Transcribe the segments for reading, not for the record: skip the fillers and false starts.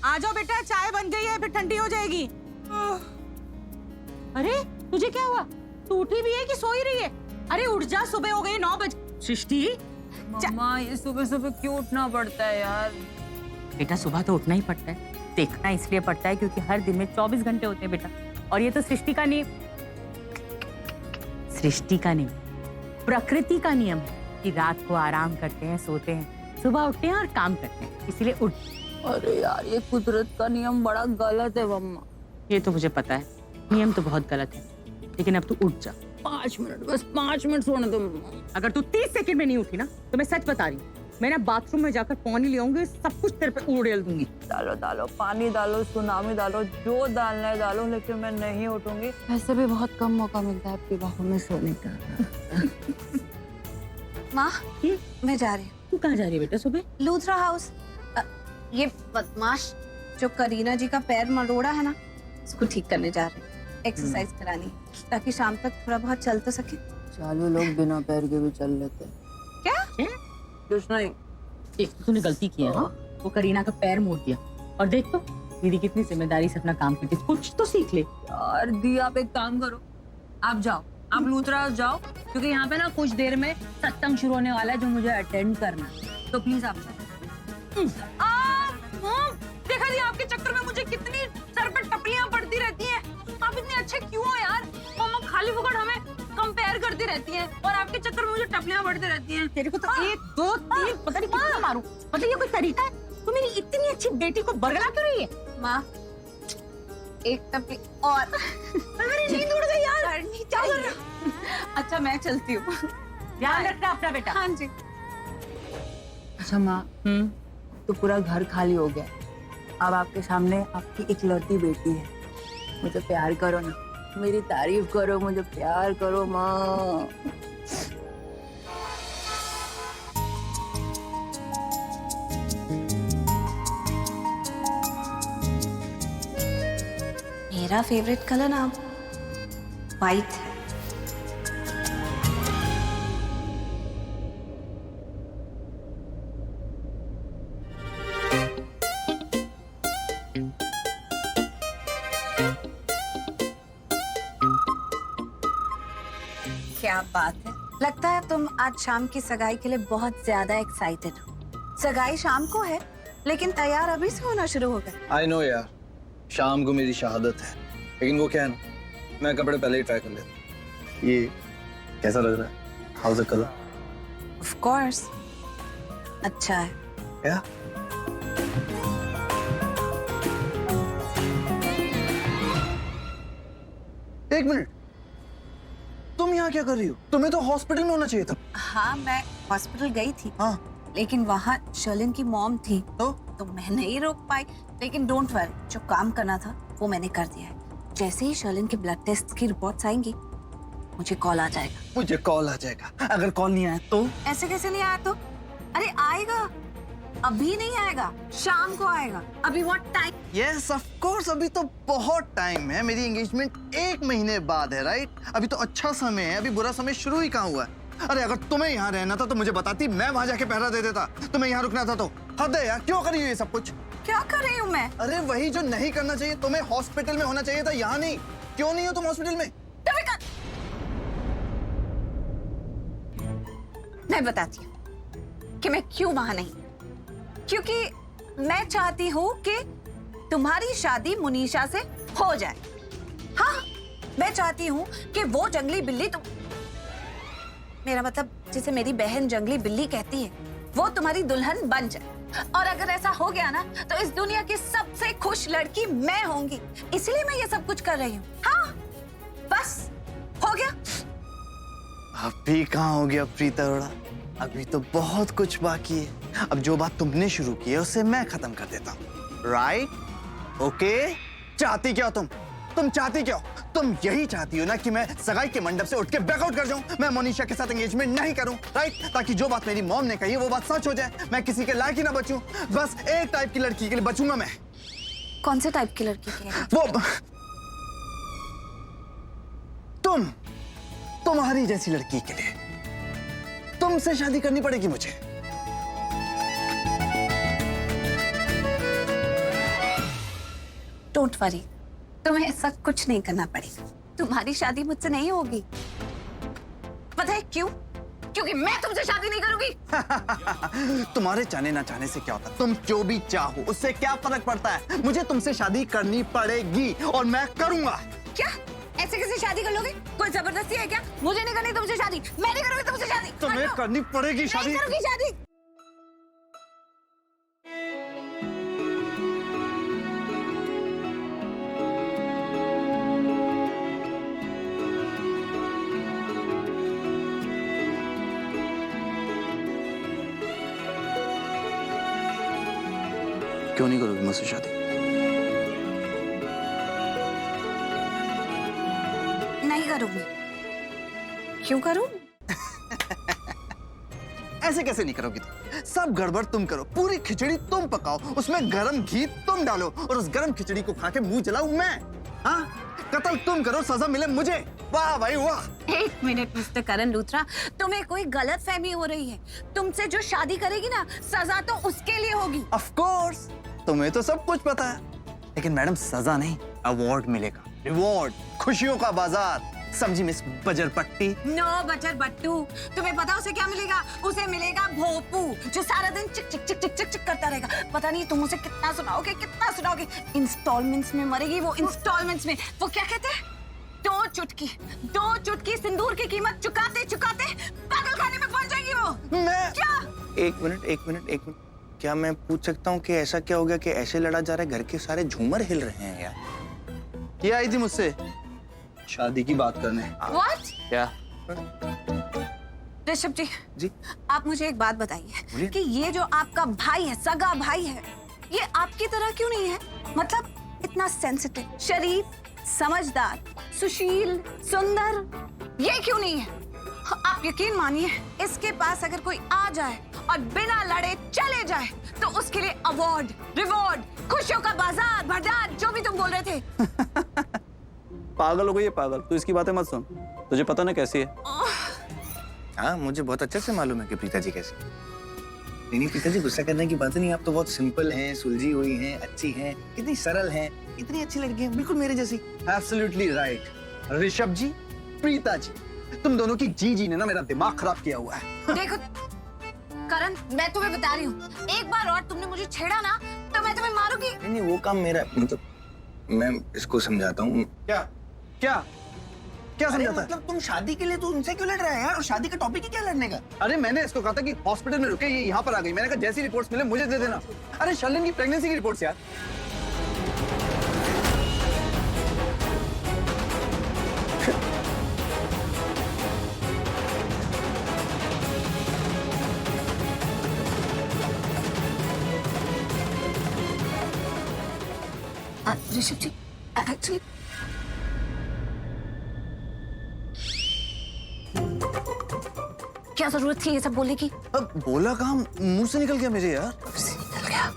आ जाओ बेटा, चाय बन गई है, फिर ठंडी हो जाएगी। अरे तुझे क्या हुआ? तू उठी भी है कि सोई रही है? अरे उठ जा, सुबह हो गई 9 बजे। सृष्टि मम्मा, ये सुबह सुबह क्यों उठना पड़ता है यार? बेटा सुबह तो उठना ही पड़ता है। देखना इसलिए पड़ता है क्योंकि हर दिन में 24 घंटे होते हैं बेटा। और ये तो सृष्टि का नियम, सृष्टि का नियम, प्रकृति का नियम है कि रात को आराम करते हैं, सोते हैं, सुबह उठते हैं और काम करते हैं, इसलिए उठ। अरे यार, ये कुदरत का नियम बड़ा गलत है मम्मा। ये तो मुझे पता है, नियम तो बहुत गलत है, लेकिन अब तू उठ जा। 5 मिनट, बस 5 मिनट सोने दो मम्मा। अगर तू 30 सेकंड में नहीं उठी ना तो मैं सच बता रही हूँ, मैं ना बाथरूम में जाकर पानी ले आऊंगी, सब कुछ तेरे पे उड़ेल दूंगी। डालो डालो, पानी डालो, सुनामी डालो, जो डालना है डालो, लेकिन मैं नहीं उठूंगी। वैसे भी बहुत कम मौका मिलता है आपकी बाहों में सोने का। माँ, मैं जा रही हूँ। तू कहाँ जा रही है बेटा सुबह? लूथरा हाउस। ये बदमाश जो करीना जी का पैर मरोड़ा है ना, उसको ठीक करने जा रही हूँ। एक्सरसाइज करानी, ताकि शाम तक थोड़ा बहुत चल तो सके। चालू लोग बिना पैर के भी चल लेते। क्या? कुछ नहीं। एक तो तूने गलती की है, हाँ? वो करीना का पैर मोड़ दिया, और देख तो दीदी कितनी जिम्मेदारी से अपना काम करती है, कुछ तो सीख ले। यार दी, आप एक काम करो, आप जाओ, आप लूथरा हाउस जाओ, क्योंकि यहाँ पे ना कुछ देर में सत्संग शुरू होने वाला है जो मुझे अटेंड करना है, तो प्लीज आप जाओ। देखा जी, आपके चक्कर में मुझे कितनी सर पे टपलियां पड़ती रहती हैं। आप इतने अच्छे क्यों हो यार? मम्मा खाली फुकट हमें कंपेयर करती रहती हैं, और आपके चक्कर में मुझे टपलियां पड़ती रहती हैं। तेरे को तो 1 2 3 पता नहीं कितना मारूं। मतलब ये कोई तरीका है? तू मेरी इतनी अच्छी बेटी को बरगला क्यों रही है? माँ, एक टपली और। अरे नींद उड़ गई यार। चाहिए। अच्छा मैं चलती हूँ। ध्यान रखना अपना बेटा। हाँ जी। अच्छा माँ, तो पूरा घर खाली हो गया, अब आपके सामने आपकी इकलौती बेटी है, मुझे प्यार करो ना, मेरी तारीफ करो, मुझे प्यार करो माँ। मेरा फेवरेट कलर ना व्हाइट है। क्या बात है, लगता है तुम आज शाम की सगाई के लिए बहुत ज्यादा एक्साइटेड हो। सगाई शाम को है, लेकिन तैयार अभी से होना शुरू हो गया। I know यार, शाम को मेरी शहादत है, लेकिन वो क्या है ना, मैं कपड़े पहले ही ट्राई कर लेता हूँ। ये कैसा लग रहा है? How's the color? Of course, अच्छा है। क्या? एक मिनट, तुम यहाँ क्या कर रही हो? तुम्हें तो हॉस्पिटल में होना चाहिए था। हाँ, मैं हॉस्पिटल गई थी, हाँ, लेकिन वहाँ शर्लिन की मॉम थी, तो मैं नहीं रोक पाई। लेकिन डोंट वरी, जो काम करना था वो मैंने कर दिया है। जैसे ही शर्लिन के ब्लड टेस्ट की रिपोर्ट्स आएंगी, मुझे कॉल आ जाएगा। मुझे कॉल आ जाएगा। अगर कॉल नहीं आया तो? ऐसे कैसे नहीं आया तो? अरे आएगा, अभी नहीं आएगा, शाम को आएगा। अभी बहुत टाइम। यस ऑफ कोर्स, अभी तो बहुत टाइम है। मेरी एंगेजमेंट 1 महीने बाद है, राइट? अभी तो अच्छा समय है, अभी बुरा समय शुरू ही कहाँ हुआ है। अरे अगर तुम्हें यहाँ रहना था तो मुझे बताती, मैं वहाँ जाके पहरा दे देता। तुम्हें यहाँ रुकना था तो हद है यार, क्यों कर रही हो ये सब कुछ? क्या कर रही हूँ मैं? अरे वही जो नहीं करना चाहिए, तुम्हें हॉस्पिटल में होना चाहिए था, यहाँ नहीं। क्यों नहीं हो तुम हॉस्पिटल में? मैं बताती हूँ कि मैं क्यों वहां नहीं। क्योंकि मैं चाहती हूँ कि तुम्हारी शादी मुनीषा से हो जाए। हाँ, मैं चाहती हूँ कि वो जंगली बिल्ली मेरा मतलब जिसे मेरी बहन जंगली बिल्ली कहती है, वो तुम्हारी दुल्हन बन जाए। और अगर ऐसा हो गया ना, तो इस दुनिया की सबसे खुश लड़की मैं होंगी। इसलिए मैं ये सब कुछ कर रही हूँ। हाँ, बस हो गया। अभी कहाँ हो गया प्रीता अरोड़ा? अभी तो बहुत कुछ बाकी है। अब जो बात तुमने शुरू की है उसे मैं खत्म कर देता हूँ, राइट? ओके? चाहती क्या हो तुम चाहती क्या हो? तुम यही चाहती हो ना कि मैं सगाई के मंडप से उठ के बैकआउट कर जाऊं, मैं मोनिशा के साथ एंगेजमेंट नहीं करूं, राइट? ताकि जो बात मेरी मॉम ने कही है वो बात सच हो जाए, मैं किसी के लायक ही ना बचूं। बस एक टाइप की लड़की के लिए बचूंगा मैं। कौन से टाइप की लड़की के? वो तुम्हारी जैसी लड़की के लिए। तुमसे शादी करनी पड़ेगी मुझे। डोंट वरी, तुम्हें ऐसा कुछ नहीं करना पड़ेगा। तुम्हारी शादी मुझसे नहीं होगी। पता है क्यों? क्योंकि मैं तुमसे शादी नहीं करूंगी। तुम्हारे चाहने ना चाहने से क्या होता है? तुम जो भी चाहो उससे क्या फर्क पड़ता है? मुझे तुमसे शादी करनी पड़ेगी और मैं करूंगा। क्या ऐसे कैसे शादी कर लोगे? कोई जबरदस्ती है क्या? मुझे नहीं करनी तुमसे शादी, मैं नहीं करूंगी तुमसे शादी। तुम्हें करनी पड़ेगी शादी। नहीं करूंगी शादी। क्यों नहीं करोगी मुझसे शादी? नहीं करूंगी। क्यों करूं? ऐसे कैसे नहीं करोगी तुम? सब गड़बड़ तुम करो, पूरी खिचड़ी तुम पकाओ, उसमें गरम घी तुम डालो और उस गरम खिचड़ी को खा के मुंह जलाऊं मैं। हाँ, कत्ल तुम करो, सजा मिले मुझे। वाह भाई वाह। एक मिनट मिस्टर करण लूथरा, तुम्हें कोई गलत फहमी हो रही है। तुमसे जो शादी करेगी ना, सजा तो उसके लिए होगी। ऑफ कोर्स, तुम्हें तो सब कुछ पता है, लेकिन मैडम सजा नहीं, अवार्ड मिलेगा। रिवॉर्ड, खुशियों का बाजार। समझी मिस बजर पट्टी? नो बटर बट्टू। तुम्हें पता उसे क्या मिलेगा? उसे मिलेगा भोपू, जो सारा दिन चिक चिक चिक चिक चिक चिक करता रहेगा। पता नहीं तुम उसे कितना सुनाओगे, कितना सुनाओगे। इंस्टॉलमेंट्स में मरेगी वो, इंस्टॉलमेंट्स में। वो क्या कहते हैं? दो चुटकी सिंदूर की कीमत चुकाते चुकाते पागल खाने में पहुंच जाएगी वो। मैं क्या? एक मिनट, क्या मैं पूछ सकता हूँ कि ऐसा क्या हो गया कि ऐसे लड़ा जा रहा है, घर के सारे झूमर हिल रहे हैं यार? ये आई थी मुझसे शादी की बात करने। What? क्या? ऋषभ जी, जी आप मुझे एक बात बताइए कि ये जो आपका भाई है, सगा भाई है, ये आपकी तरह क्यों नहीं है? मतलब इतना सेंसिटिव, शरीफ, समझदार, सुशील, सुंदर, ये क्यों नहीं है? आप यकीन मानिए, इसके पास अगर कोई आ जाए और बिना लड़े चले जाए तो उसके लिए अवार्ड, रिवॉर्ड, खुशियों का बाजार, बाजार, जो भी तुम बोल रहे थे। पागल हो गई है पागल, तू इसकी बातें मत सुन, तुझे पता ना कैसी है। हाँ, मुझे बहुत अच्छे से मालूम है कि प्रीता जी कैसी। नहीं प्रीता जी, गुस्सा करने की बात नहीं, आप तो बहुत सिंपल हैं, सुलझी हुई हैं, अच्छी हैं, कितनी सरल हैं, इतनी अच्छी लड़की हैं, बिल्कुल मेरे जैसी। Absolutely right. ऋषभ जी, प्रीता जी, तुम दोनों की जी ने ना मेरा दिमाग खराब किया हुआ है। देखो करण, मैं तुम्हें बता रही हूँ, एक बार और तुमने मुझे छेड़ा ना तो मैं तुम्हें मारूंगी। नहीं, वो काम मेरा, मतलब मैं इसको समझाता हूँ। क्या क्या क्या अरे समझाता है? मतलब तुम शादी के लिए तो उनसे क्यों लड़ रहा है यार? और शादी का टॉपिक ही क्या लड़ने का? अरे मैंने इसको कहा था कि हॉस्पिटल में रुके, ये यहाँ पर आ गई। मैंने कहा जैसी रिपोर्ट्स मिले मुझे दे देना। अरे शर्लिन की प्रेगनेंसी की रिपोर्ट्स यार। ऋषभ जी, एक्चुअली क्या जरूरत थी ये सब बोलने की? अब बोला कहाँ, मुंह से निकल गया मेरे यार। निकल गया।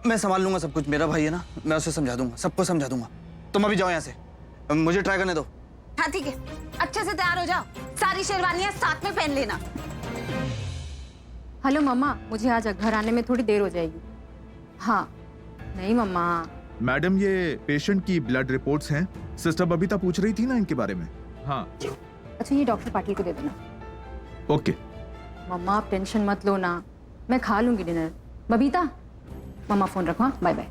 मैं संभाल लूंगा सब कुछ, मेरा भाई है ना, मैं उसे समझा दूंगा, सबको समझा दूंगा। तुम अभी जाओ यहाँ से, मुझे ट्राई करने दो। हाँ ठीक है, अच्छे से तैयार हो जाओ, सारी शेरवानियां साथ में पहन लेना। हेलो मम्मा, मुझे आज घर आने में थोड़ी देर हो जाएगी। हाँ नहीं मम्मा। मैडम, ये पेशेंट की ब्लड रिपोर्ट्स हैं। सिस्टर बबीता पूछ रही थी ना इनके बारे में। हाँ अच्छा, ये डॉक्टर पाटिल को दे देना। ओके। मम्मा आप टेंशन मत लो ना, मैं खा लूंगी डिनर। बबीता, मम्मा फोन रखो। हाँ बाय बाय।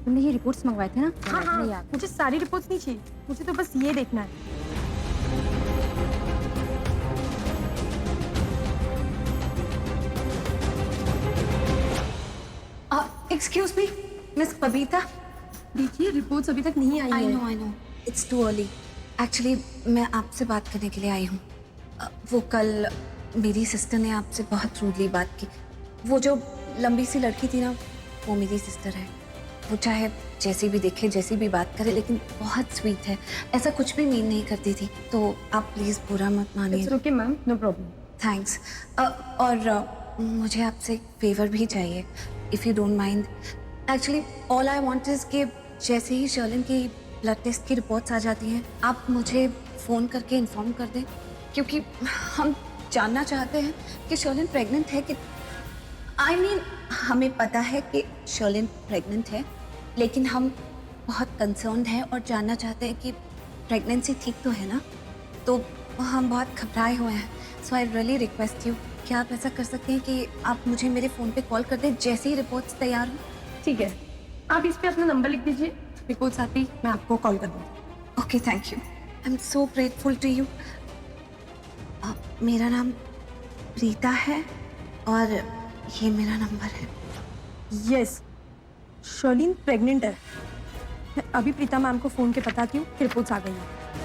तुमने ये रिपोर्ट्स मंगवाए थे ना? हाँ, मुझे सारी रिपोर्ट्स नहीं चाहिए, मुझे तो बस ये देखना है। Excuse me miss Babita. देखिए रिपोर्ट्स अभी तक नहीं आई आई हैं। No it's too early. Actually मैं आपसे बात करने के लिए आई हूँ। वो कल मेरी सिस्टर ने आपसे बहुत रूडली बात की। वो जो लंबी सी लड़की थी ना, वो मेरी सिस्टर है। वो चाहे जैसी भी दिखे, जैसी भी बात करे, लेकिन बहुत स्वीट है, ऐसा कुछ भी मीन नहीं करती थी। तो आप प्लीज़ बुरा मत मानिए। Okay ma'am, no problem. Thanks. और मुझे आपसे एक फेवर भी चाहिए, if you don't mind. Actually all I want is कि जैसे ही शर्लिन की ब्लड टेस्ट की रिपोर्ट्स आ जाती हैं, आप मुझे फ़ोन करके इन्फॉर्म कर दें, क्योंकि हम जानना चाहते हैं कि शर्लिन प्रेग्नेंट है कि I mean, हमें पता है कि शर्लिन प्रेग्नेंट है, लेकिन हम बहुत कंसर्न्ड हैं और जानना चाहते हैं कि प्रेगनेंसी ठीक तो है ना, तो हम बहुत घबराए हुए हैं। सो आई रियली रिक्वेस्ट यू, क्या आप ऐसा कर सकते हैं कि आप मुझे मेरे फ़ोन पे कॉल कर दें जैसे ही रिपोर्ट्स तैयार हो? ठीक है, आप इस पे अपना नंबर लिख दीजिए, रिपोर्ट्स आती मैं आपको कॉल कर दूँगी। Okay, thank you. I am so grateful to you. मेरा नाम प्रीता है और ये मेरा नंबर है। यस, शर्लिन प्रेग्नेंट है। मैं अभी प्रीता मैम को फ़ोन के बताती हूँ कि रिपोर्ट्स आ गई हैं।